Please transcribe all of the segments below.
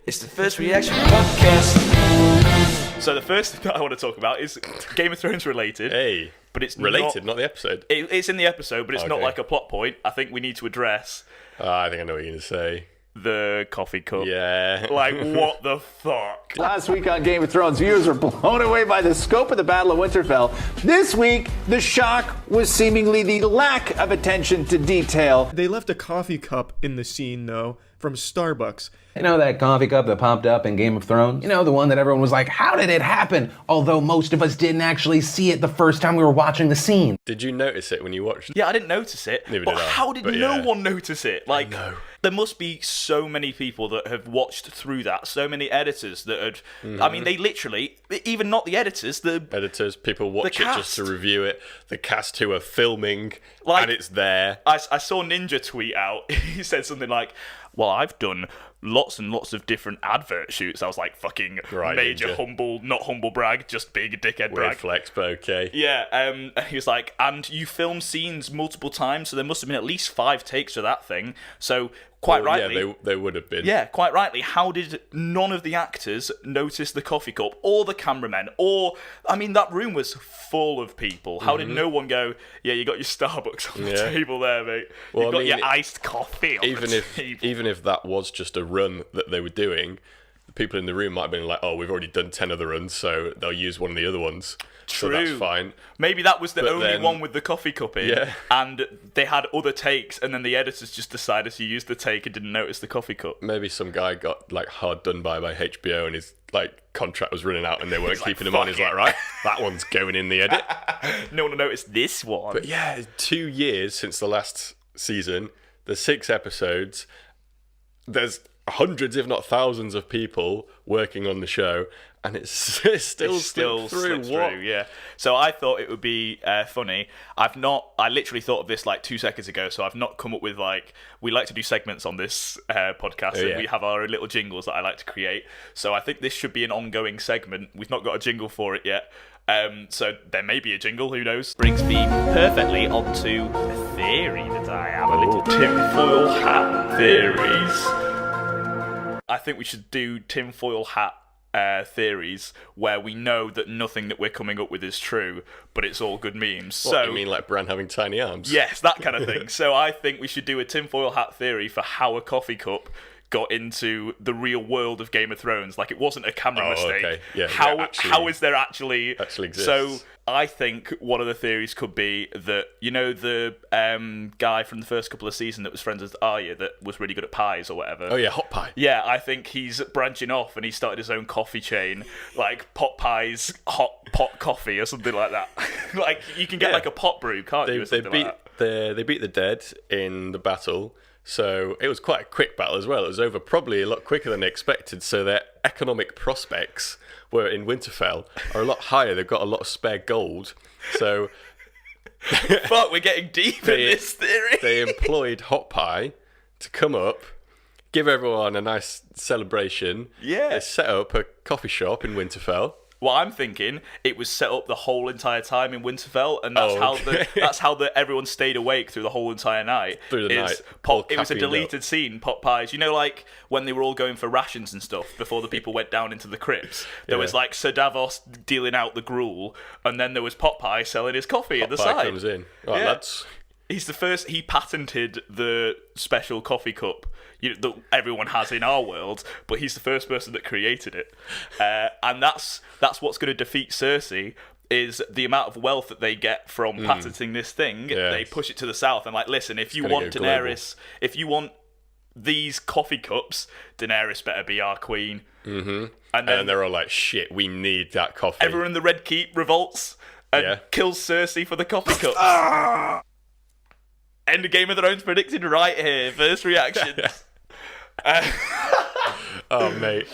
It's the First Reaction Podcast. So the first thing that I want to talk about is Game of Thrones related. Hey, but it's related, not the episode. It's in the episode, but it's not Okay. like a plot point. I think we need to address I think I know what you're going to say. the coffee cup. Yeah. Like, what the fuck? Last week on Game of Thrones, viewers were blown away by the scope of the Battle of Winterfell. This week, the shock was seemingly the lack of attention to detail. They left a coffee cup in the scene, though, from Starbucks. You know that coffee cup that popped up in Game of Thrones? You know, the one that everyone was like, how did it happen? Although most of us didn't actually see it the first time we were watching the scene. Did you notice it when you watched? Yeah, I didn't notice it. Neither but did I, how did but no yeah. one notice it? Like, there must be so many people that have watched through that. So many editors that had. I mean, they literally, even not the editors, the Editors, people watch it just cast. to review it. The cast who are filming, Like- and it's there. I saw Ninja tweet out. He said something like, "Well, I've done lots and lots of different advert shoots." I was like, "Fucking Right, major Ninja. humble, not humble brag, just big dickhead Weird brag." flex, but okay. Yeah, he was like, "And you film scenes multiple times, so there must have been at least 5 takes for that thing." So quite Well, rightly, Yeah, they would have been. yeah, quite rightly, how did none of the actors notice the coffee cup or the cameramen? Or, I mean, that room was full of people. How did no one go, "Yeah, you got your Starbucks on the Yeah. table there, mate. Well, You've I got mean, your iced coffee on Even the if table." even if that was just a run that they were doing, the people in the room might have been like, "Oh, we've already done 10 other runs, so they'll use one of the other ones." So that's True. fine. Maybe that was the But only then- one with the coffee cup in, Yeah. and they had other takes, and then the editors just decided to use the take and didn't notice the coffee cup. Maybe some guy got like hard done by HBO and his like contract was running out and they weren't He's like, keeping him on. "Fuck He's it." like, right, that one's going in the edit. No one noticed this one. But yeah, 2 years since the last season. There's 6 episodes. There's hundreds, if not thousands, of people working on the show, and it's still slipped through. slipped What? through, yeah. So I thought it would be funny. I literally thought of this like 2 seconds ago, so I've not come up with like, we like to do segments on this podcast, and yeah. we have our little jingles that I like to create. So I think this should be an ongoing segment. We've not got a jingle for it yet. So there may be a jingle, who knows? Brings me perfectly onto a theory that I have, a little tinfoil hat theories. I think we should do tinfoil hat theories where we know that nothing that we're coming up with is true, but it's all good memes. What, So you mean like Bran having tiny arms? yes, that kind of thing. So I think we should do a tinfoil hat theory for how a coffee cup got into the real world of Game of Thrones. Like, it wasn't a camera Oh, mistake. okay. Yeah, how yeah, actually- how is there actually exists. So I think one of the theories could be that, you know, the guy from the first couple of seasons that was friends with Arya that was really good at pies or whatever. Oh yeah, hot pie. Yeah, I think he's branching off and he started his own coffee chain, like Pot Pies Hot Pot Coffee or something like that. Like, you can get Yeah. like a pot brew, can't you? They Or something beat like that. they beat the dead in the battle. So it was quite a quick battle as well. It was over probably a lot quicker than expected. So their economic prospects were in Winterfell are a lot higher. They've got a lot of spare gold. So Fuck, we're getting deep in this theory. they employed Hot Pie to come up, give everyone a nice celebration. Yeah. They set up a coffee shop in Winterfell. What I'm thinking, it was set up the whole entire time in Winterfell, and that's Oh, okay. how everyone stayed awake through the whole entire night. Through the night, It all was a caffeined deleted up. scene. Pot pies. You know, like when they were all going for rations and stuff before the people went down into the crypts. There was like Sir Davos dealing out the gruel, and then there was Pot Pie selling his coffee at the Pie side. comes in. Right, Yeah. lads. He's the first. He patented the special coffee cup that everyone has in our world, but he's the first person that created it, and that's what's going to defeat Cersei. Is the amount of wealth that they get from patenting this thing? Yeah. They push it to the south and like, listen, if you gonna want go global. Daenerys, if you want these coffee cups, Daenerys better be our queen. Mm-hmm. And then And they're all like, shit, we need that coffee. everyone in the Red Keep revolts and Yeah. kills Cersei for the coffee cups. End of Game of Thrones predicted right here. First reactions. Oh, mate.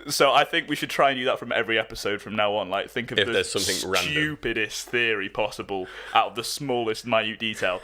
So I think we should try and do that from every episode from now on. Like, think of If the there's something random. stupidest theory possible out of the smallest minute detail.